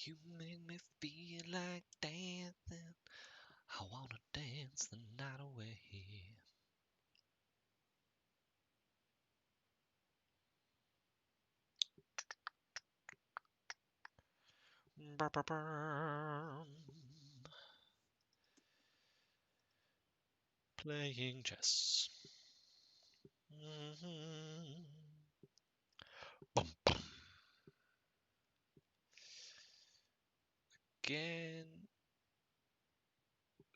You make me feel like dancing. I wanna dance the night away. Playing chess. Bum, bum. Again,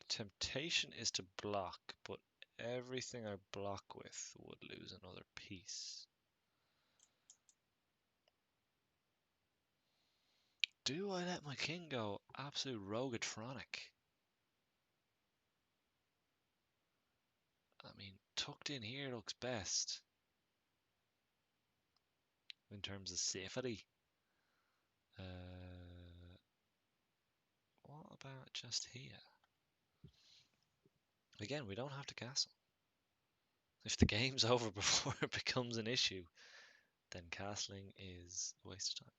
temptation is to block, but everything I block with would lose another piece. Do I let my king go absolute rogatronic? I mean, tucked in here looks best in terms of safety. What about just here? Again, we don't have to castle. If the game's over before it becomes an issue, then castling is a waste of time.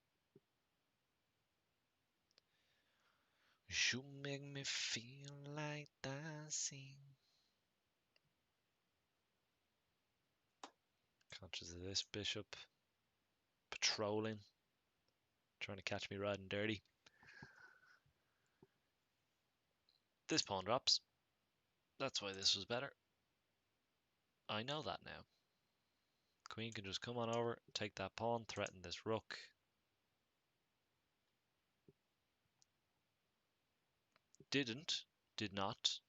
You make me feel like dancing. Conscious of this bishop patrolling, trying to catch me riding dirty. This pawn drops. That's why this was better. I know that now. Queen can just come on over, take that pawn, threaten this rook. Did not.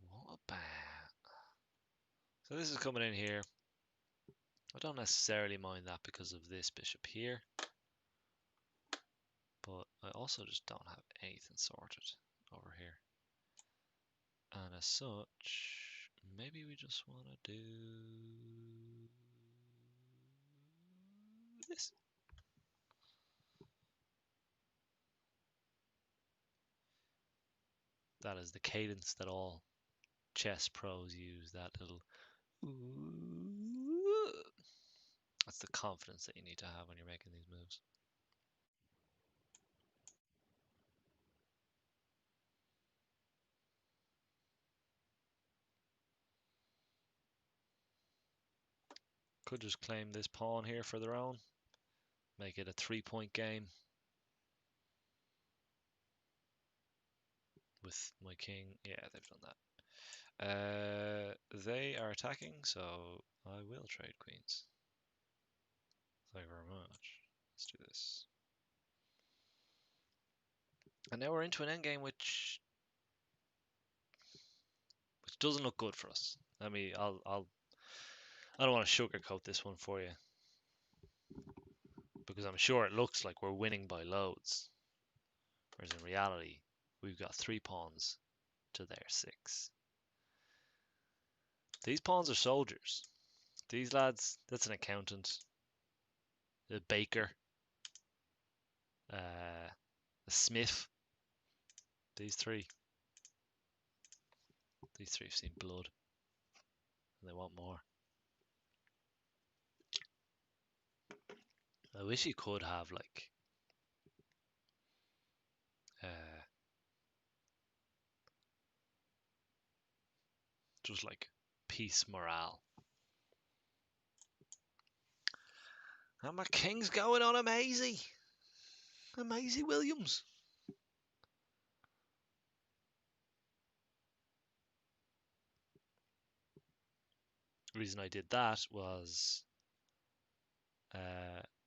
What about? So this is coming in here. I don't necessarily mind that because of this bishop here. But I also just don't have anything sorted over here. And as such, maybe we just want to do this. That is the cadence that all chess pros use, that little ooh. That's the confidence that you need to have when you're making these moves. Could just claim this pawn here for their own. Make it a 3-point game. With my king. Yeah, they've done that. They are attacking, so I will trade queens. Thank you very much. Let's do this. And now we're into an endgame which doesn't look good for us. I mean, I don't want to sugarcoat this one for you, because I'm sure it looks like we're winning by loads, whereas in reality, we've got 3 pawns to their 6. These pawns are soldiers. These lads, that's an accountant, a baker, a smith. These three have seen blood, and they want more. I wish you could have like just like peace morale. And my king's going on Amazing Williams. The reason I did that was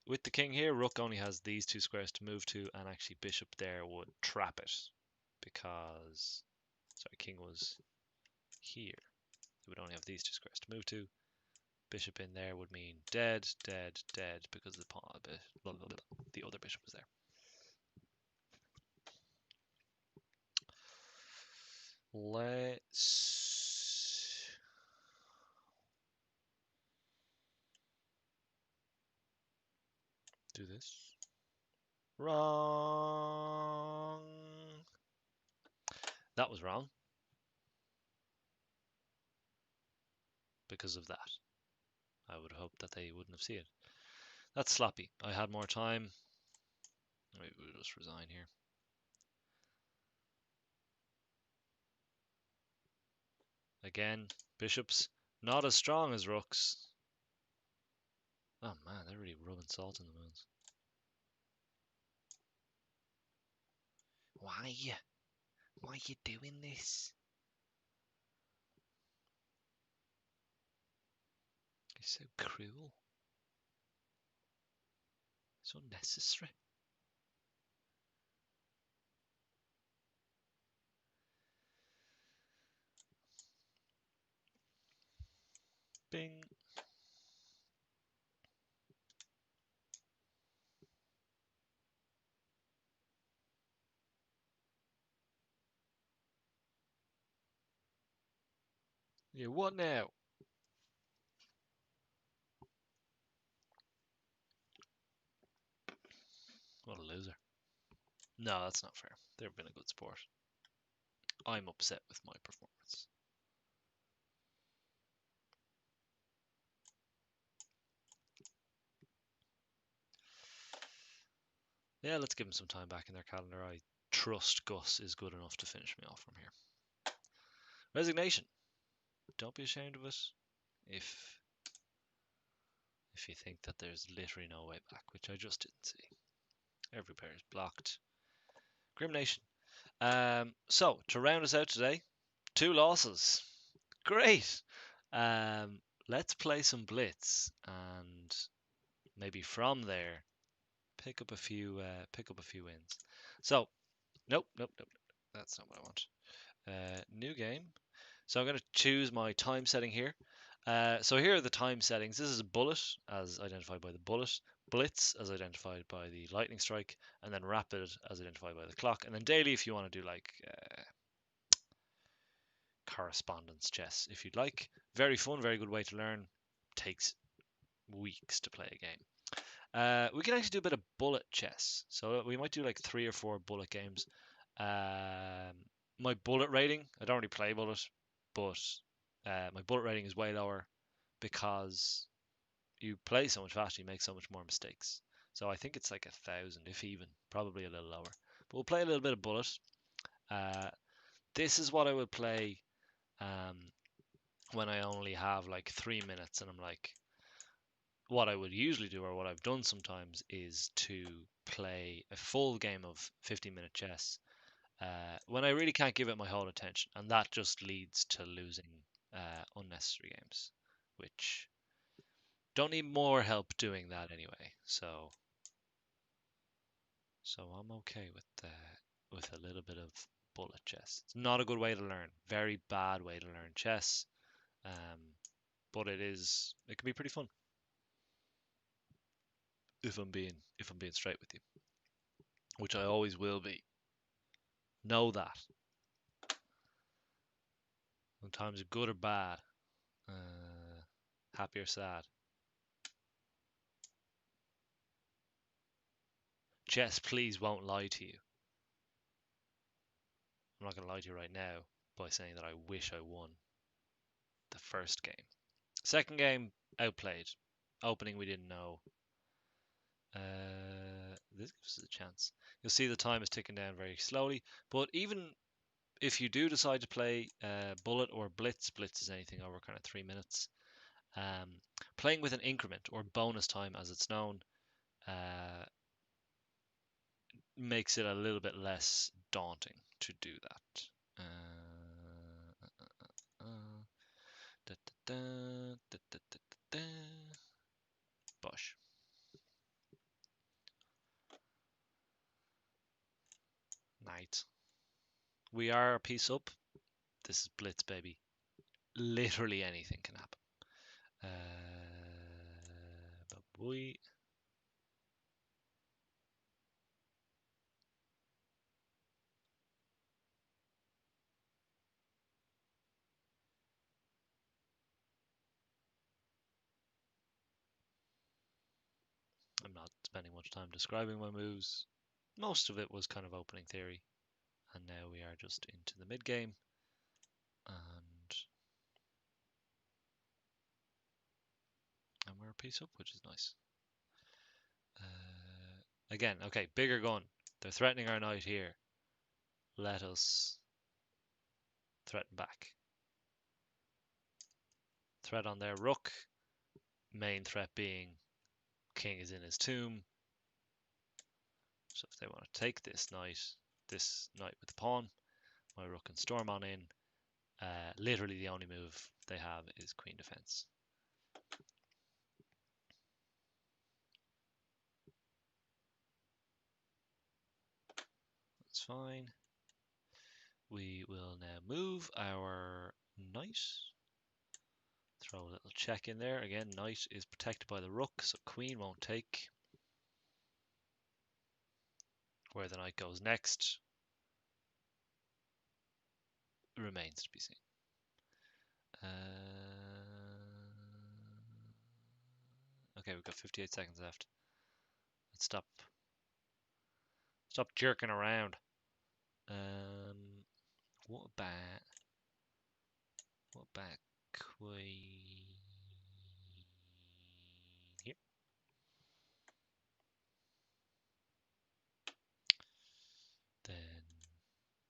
with the king here, rook only has these 2 squares to move to, and actually bishop there would trap it, because sorry, king was here. It would only have these 2 squares to move to. Bishop in there would mean dead, dead, dead, because the other bishop was there. Let's do this. Wrong. That was wrong. Because of that. I would hope that they wouldn't have seen it. That's sloppy. I had more time. Maybe we'll just resign here. Again, bishops not as strong as rooks. Oh man, they're really rubbing salt in the wounds. Why? Why are you doing this? It's so cruel. It's unnecessary. Bing. Yeah, what now? What a loser. No, that's not fair. They've been a good sport. I'm upset with my performance. Yeah, let's give them some time back in their calendar. I trust Gus is good enough to finish me off from here. Resignation. Don't be ashamed of it. If you think that there's literally no way back, which I just didn't see. Every player is blocked. Grim Nation. So to round us out today, 2 losses. Great. Let's play some blitz, and maybe from there pick up a few wins. So nope. That's not what I want. New game. So I'm going to choose my time setting here. So here are the time settings. This is a bullet, as identified by the bullet, blitz, as identified by the lightning strike, and then rapid, as identified by the clock, and then daily if you want to do like correspondence chess, if you'd like. Very fun, very good way to learn. Takes weeks to play a game. We can actually do a bit of bullet chess. So we might do like 3 or 4 bullet games. My bullet rating, I don't really play bullet, but my bullet rating is way lower because you play so much faster, you make so much more mistakes. So I think it's like 1,000, if even, probably a little lower. But we'll play a little bit of bullet. This is what I would play when I only have like 3 minutes and I'm like, what I would usually do, or what I've done sometimes, is to play a full game of 15-minute chess when I really can't give it my whole attention, and that just leads to losing unnecessary games, which don't need more help doing that anyway. So I'm okay with a little bit of bullet chess. It's not a good way to learn. Very bad way to learn chess. Um, but it can be pretty fun if I'm being straight with you, which I always will be. Know that. Sometimes good or bad, happy or sad. Chess, please won't lie to you. I'm not gonna lie to you right now by saying that I wish I won the first game. Second game, outplayed. Opening, we didn't know. This gives us a chance. You'll see the time is ticking down very slowly, but even if you do decide to play bullet or blitz, blitz is anything over kind of 3 minutes. Playing with an increment or bonus time, as it's known, uh, makes it a little bit less daunting to do that. Da, da, da, da, da, da, Bush. Knight. We are a piece up. This is Blitz, baby. Literally anything can happen. But I'm not spending much time describing my moves. Most of it was kind of opening theory, and now we are just into the mid game, and we're a piece up, which is nice. Again, okay, bigger gun. They're threatening our knight here. Let us threaten back. Threat on their rook. Main threat being king is in his tomb. So if they want to take this knight with the pawn, my rook can storm on in. Literally the only move they have is queen defense. That's fine. We will now move our knight. Throw a little check in there. Again, knight is protected by the rook, so queen won't take. Where the knight goes next remains to be seen. Okay, we've got 58 seconds left. Let's stop jerking around. What about queen here? Then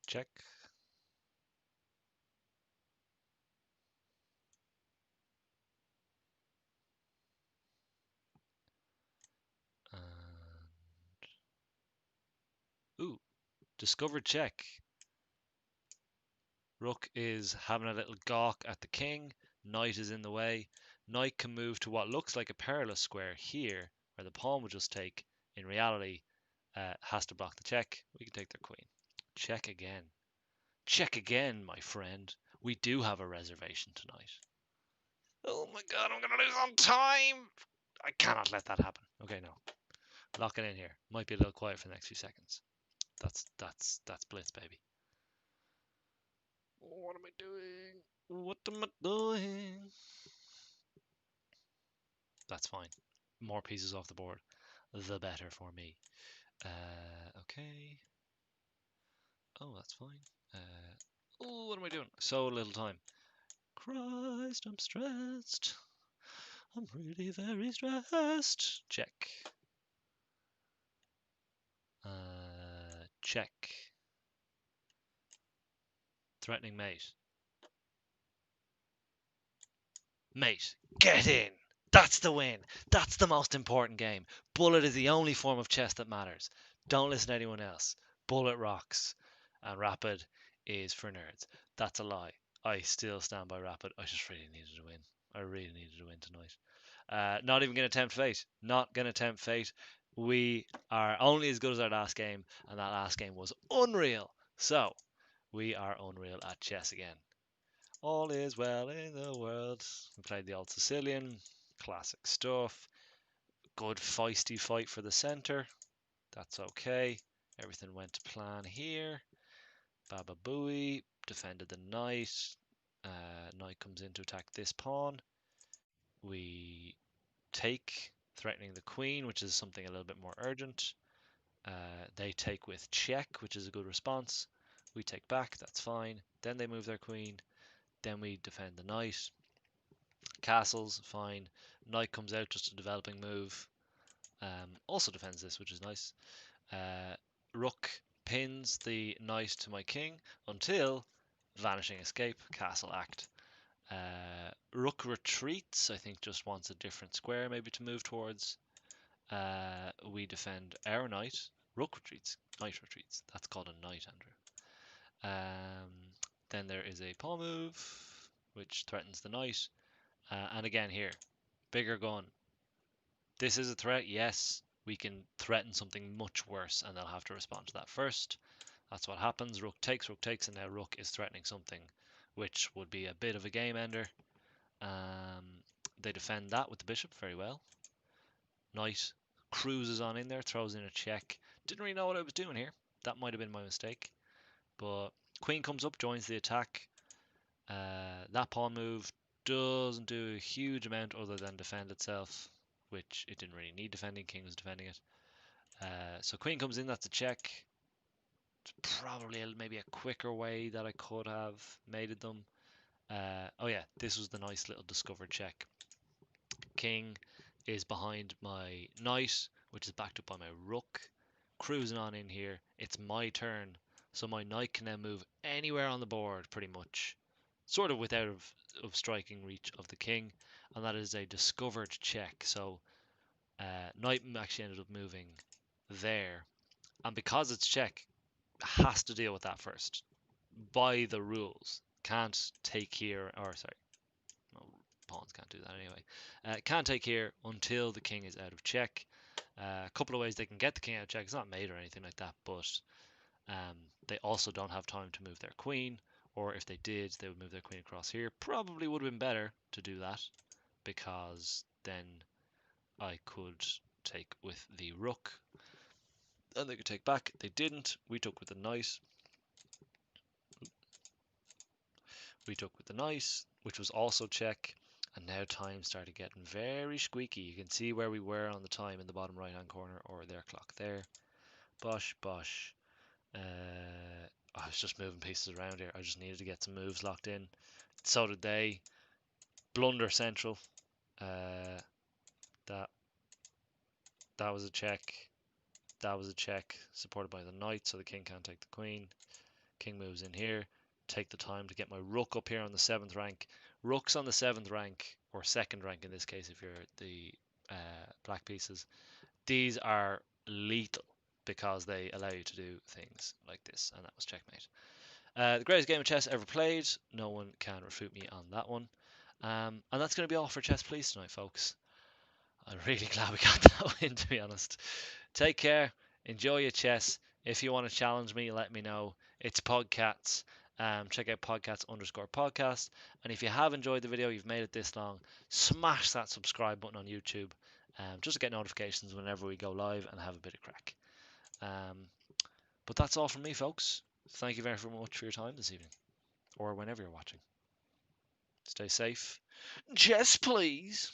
check. Ooh, discovered check. Rook is having a little gawk at the king. Knight is in the way. Knight can move to what looks like a perilous square here, where the pawn will just take. In reality, has to block the check. We can take their queen. Check again. Check again, my friend. We do have a reservation tonight. Oh my god, I'm gonna lose on time! I cannot let that happen. Okay, no. Lock it in here. Might be a little quiet for the next few seconds. That's blitz, baby. What am I doing? What am I doing? That's fine. More pieces off the board, the better for me. Okay. Oh, that's fine. Oh, what am I doing? So little time. Christ, I'm stressed. I'm really very stressed. Check. Check. Threatening mate. Mate, get in! That's the win. That's the most important game. Bullet is the only form of chess that matters. Don't listen to anyone else. Bullet rocks. And Rapid is for nerds. That's a lie. I still stand by Rapid. I just really needed to win. I really needed to win tonight. Not even going to tempt fate. Not going to tempt fate. We are only as good as our last game, and that last game was unreal. So, we are unreal at chess again. All is well in the world. We played the Old Sicilian. Classic stuff. Good feisty fight for the center. That's okay. Everything went to plan here. Baba Booey defended the knight. Knight comes in to attack this pawn. We take, threatening the queen, which is something a little bit more urgent. They take with check, which is a good response. We take back, that's fine. Then they move their queen. Then we defend the knight. Castles, fine. Knight comes out, just a developing move. Also defends this, which is nice. Rook pins the knight to my king until vanishing escape, castle act. Rook retreats, I think just wants a different square maybe to move towards. We defend our knight. Rook retreats, knight retreats. That's called a knight, Andrew. Then there is a pawn move, which threatens the knight. And again here, bigger gun. This is a threat, yes. We can threaten something much worse, and they'll have to respond to that first. That's what happens. Rook takes, and now rook is threatening something, which would be a bit of a game ender. They defend that with the bishop very well. Knight cruises on in there, throws in a check. Didn't really know what I was doing here. That might have been my mistake. But queen comes up, joins the attack. That pawn move doesn't do a huge amount other than defend itself, which it didn't really need defending. King was defending it. So queen comes in, that's a check. It's probably maybe a quicker way that I could have mated them. Oh yeah, this was the nice little discovered check. King is behind my knight, which is backed up by my rook. Cruising on in here. It's my turn, so my knight can now move anywhere on the board, pretty much, sort of without of striking reach of the king, and that is a discovered check. So knight actually ended up moving there, and because it's check, has to deal with that first by the rules. Can't take here, or sorry, no, pawns can't do that anyway. Can't take here until the king is out of check. A couple of ways they can get the king out of check. It's not made or anything like that, but they also don't have time to move their queen, or if they did, they would move their queen across here. Probably would have been better to do that, because then I could take with the rook, and they could take back. They didn't. We took with the knight. We took with the knight, which was also check. And now time started getting very squeaky. You can see where we were on the time in the bottom right hand corner, or their clock there. Bosh, bosh. I was just moving pieces around here. I just needed to get some moves locked in. So did they. Blunder central. That was a check. That was a check, supported by the knight, so the king can't take the queen. King moves in here. Take the time to get my rook up here on the 7th rank. Rooks on the 7th rank, or 2nd rank in this case if you're the black pieces. These are lethal because they allow you to do things like this, and that was checkmate. The greatest game of chess ever played. No one can refute me on that one. And that's going to be all for Chess Please tonight, folks. I'm really glad we got that win, to be honest. Take care. Enjoy your chess. If you want to challenge me, let me know. It's Podcats. Check out Podcats_podcast. And if you have enjoyed the video, you've made it this long, smash that subscribe button on YouTube, just to get notifications whenever we go live and have a bit of crack. But that's all from me, folks. Thank you very much for your time this evening, or whenever you're watching. Stay safe. Chess, please.